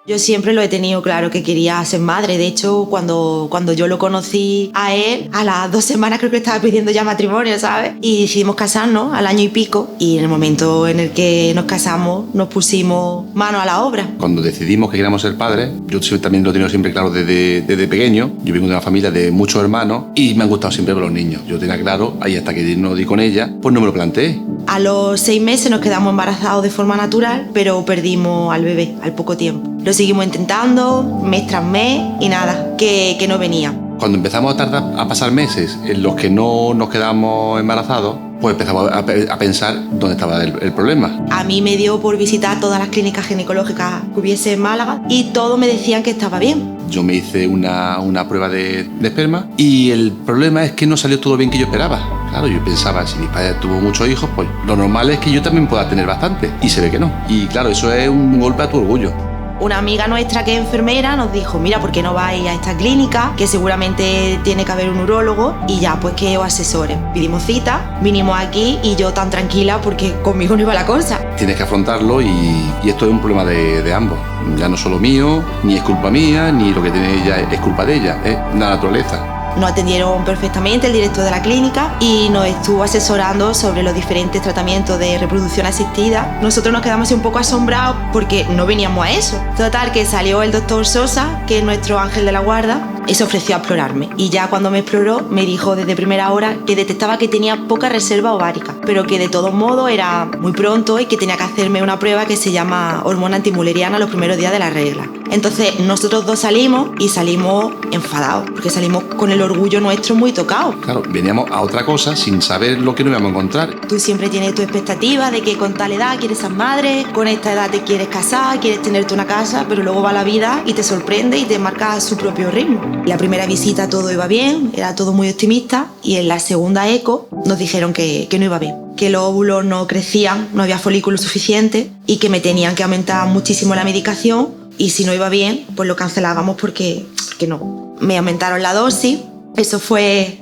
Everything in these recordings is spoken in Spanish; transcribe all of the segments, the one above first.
Yo siempre lo he tenido claro que quería ser madre. De hecho, cuando yo lo conocí a él, a las 2 semanas creo que estaba pidiendo ya matrimonio, ¿sabes? Y decidimos casarnos al año y pico. Y en el momento en el que nos casamos, nos pusimos mano a la obra. Cuando decidimos que queríamos ser padres, yo también lo he tenido siempre claro desde pequeño. Yo vengo de una familia de muchos hermanos y me han gustado siempre los niños. Yo tenía claro, ahí hasta que no di con ella, pues no me lo planteé. A los 6 meses nos quedamos embarazados de forma natural, pero perdimos al bebé al poco tiempo. Lo seguimos intentando, mes tras mes, y nada, que no venía. Cuando empezamos a pasar meses en los que no nos quedamos embarazados, pues empezamos a pensar dónde estaba el problema. A mí me dio por visitar todas las clínicas ginecológicas que hubiese en Málaga y todos me decían que estaba bien. Yo me hice una prueba de esperma y el problema es que no salió todo bien que yo esperaba. Claro, yo pensaba, si mi padre tuvo muchos hijos, pues lo normal es que yo también pueda tener bastante. Y se ve que no. Y claro, eso es un golpe a tu orgullo. Una amiga nuestra que es enfermera nos dijo, mira, ¿por qué no vais a esta clínica? Que seguramente tiene que haber un urólogo y ya, pues que os asesoren. Pedimos cita, vinimos aquí y yo tan tranquila porque conmigo no iba la cosa. Tienes que afrontarlo y esto es un problema de ambos. Ya no solo mío, ni es culpa mía, ni lo que tiene ella es culpa de ella, es la naturaleza. Nos atendieron perfectamente el director de la clínica y nos estuvo asesorando sobre los diferentes tratamientos de reproducción asistida. Nosotros nos quedamos un poco asombrados porque no veníamos a eso. Total, que salió el doctor Sosa, que es nuestro ángel de la guarda, y se ofreció a explorarme. Y ya cuando me exploró, me dijo desde primera hora que detectaba que tenía poca reserva ovárica, pero que de todos modos era muy pronto y que tenía que hacerme una prueba que se llama hormona antimuleriana los primeros días de la regla. Entonces nosotros dos salimos y salimos enfadados, porque salimos con el orgullo nuestro muy tocado. Claro, veníamos a otra cosa sin saber lo que nos íbamos a encontrar. Tú siempre tienes tu expectativa de que con tal edad quieres ser madre, con esta edad te quieres casar, quieres tenerte una casa, pero luego va la vida y te sorprende y te marca a su propio ritmo. La primera visita todo iba bien, era todo muy optimista, y en la segunda eco nos dijeron que no iba bien, que los óvulos no crecían, no había folículos suficientes y que me tenían que aumentar muchísimo la medicación, y si no iba bien, pues lo cancelábamos porque no. Me aumentaron la dosis. Eso fue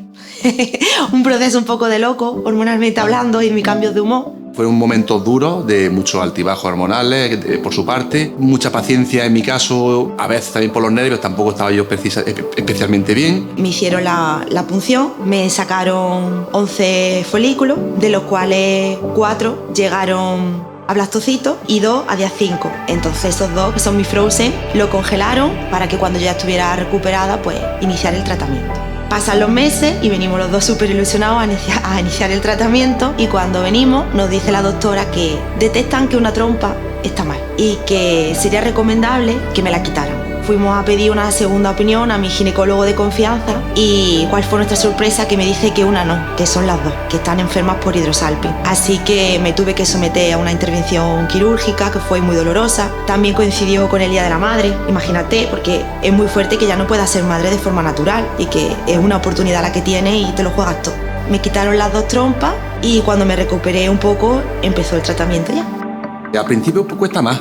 un proceso un poco de loco, hormonalmente hablando, y mi cambio de humor. Fue un momento duro de muchos altibajos hormonales por su parte, mucha paciencia en mi caso, a veces también por los nervios, tampoco estaba yo especialmente bien. Me hicieron la punción, me sacaron 11 folículos, de los cuales 4 llegaron a blastocitos y 2 a día 5. Entonces esos 2, que son mi frozen, lo congelaron para que cuando yo ya estuviera recuperada, pues iniciar el tratamiento. Pasan los meses y venimos los dos súper ilusionados a iniciar el tratamiento, y cuando venimos nos dice la doctora que detectan que una trompa está mal y que sería recomendable que me la quitaran. Fuimos a pedir una segunda opinión a mi ginecólogo de confianza, y cuál fue nuestra sorpresa, que me dice que una no, que son las dos, que están enfermas por hidrosalping. Así que me tuve que someter a una intervención quirúrgica que fue muy dolorosa. También coincidió con el Día de la Madre, imagínate, porque es muy fuerte que ya no puedas ser madre de forma natural y que es una oportunidad la que tienes y te lo juegas todo. Me quitaron las 2 trompas y cuando me recuperé un poco empezó el tratamiento ya. Al principio cuesta más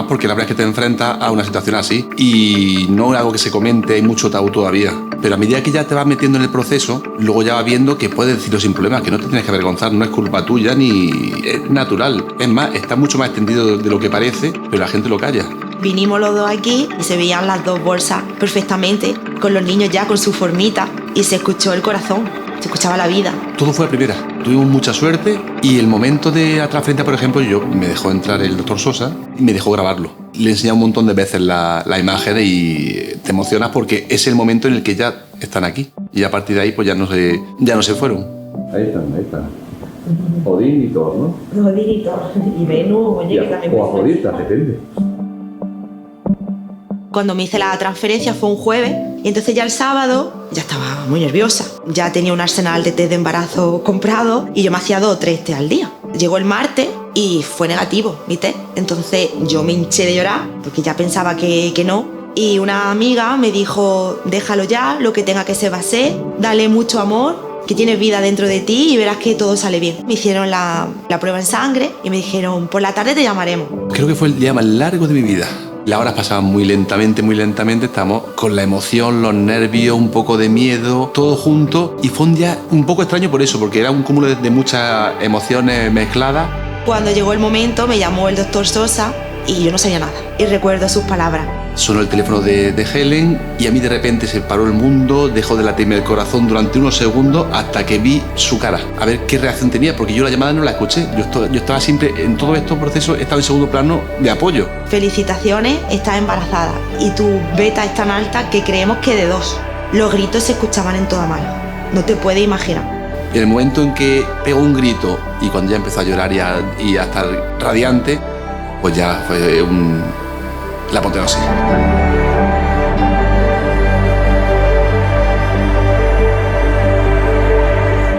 porque la verdad es que te enfrentas a una situación así y no es algo que se comente, hay mucho tabú todavía. Pero a medida que ya te vas metiendo en el proceso, luego ya vas viendo que puedes decirlo sin problemas, que no te tienes que avergonzar, no es culpa tuya ni es natural. Es más, está mucho más extendido de lo que parece, pero la gente lo calla. Vinimos los dos aquí y se veían las 2 bolsas perfectamente, con los niños ya con su formita, y se escuchó el corazón, se escuchaba la vida. Todo fue a primera. Tuvimos mucha suerte y el momento de la transferencia, por ejemplo, me dejó entrar el doctor Sosa y me dejó grabarlo. Le enseñé un montón de veces la imagen y te emocionas porque es el momento en el que ya están aquí. Y a partir de ahí pues ya no se fueron. Ahí están. Odín y Thor, ¿no? Odín y Thor. Y Venus, oye, que también... O Afrodita, depende. Cuando me hice la transferencia fue un jueves, y entonces ya el sábado ya estaba muy nerviosa. Ya tenía un arsenal de test de embarazo comprado y yo me hacía 2 o 3 test al día. Llegó el martes y fue negativo mi test. Entonces yo me hinché de llorar porque ya pensaba que no. Y una amiga me dijo, déjalo ya, lo que tenga que ser va a ser, dale mucho amor, que tienes vida dentro de ti y verás que todo sale bien. Me hicieron la prueba en sangre y me dijeron, por la tarde te llamaremos. Creo que fue el día más largo de mi vida. Las horas pasaban muy lentamente, estamos con la emoción, los nervios, un poco de miedo, todo junto, y fue un día un poco extraño por eso, porque era un cúmulo de muchas emociones mezcladas. Cuando llegó el momento me llamó el doctor Sosa y yo no sabía nada. Y recuerdo sus palabras. Sonó el teléfono de Helen y a mí de repente se paró el mundo, dejó de latirme el corazón durante unos segundos hasta que vi su cara, a ver qué reacción tenía, porque yo la llamada no la escuché. Yo estaba siempre, en todos estos procesos, estaba en segundo plano de apoyo. Felicitaciones, estás embarazada y tu beta es tan alta que creemos que de 2. Los gritos se escuchaban en toda mano. No te puedes imaginar. Y en el momento en que pegó un grito y cuando ya empezó a llorar y a estar radiante, pues ya fue la apoteosis.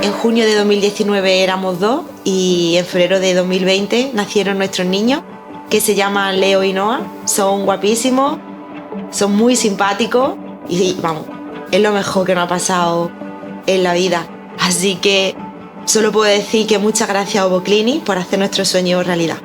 En junio de 2019 éramos 2 y en febrero de 2020 nacieron nuestros niños, que se llaman Leo y Noah. Son guapísimos, son muy simpáticos y vamos, es lo mejor que nos ha pasado en la vida. Así que solo puedo decir que muchas gracias a Ovoclinic por hacer nuestro sueño realidad.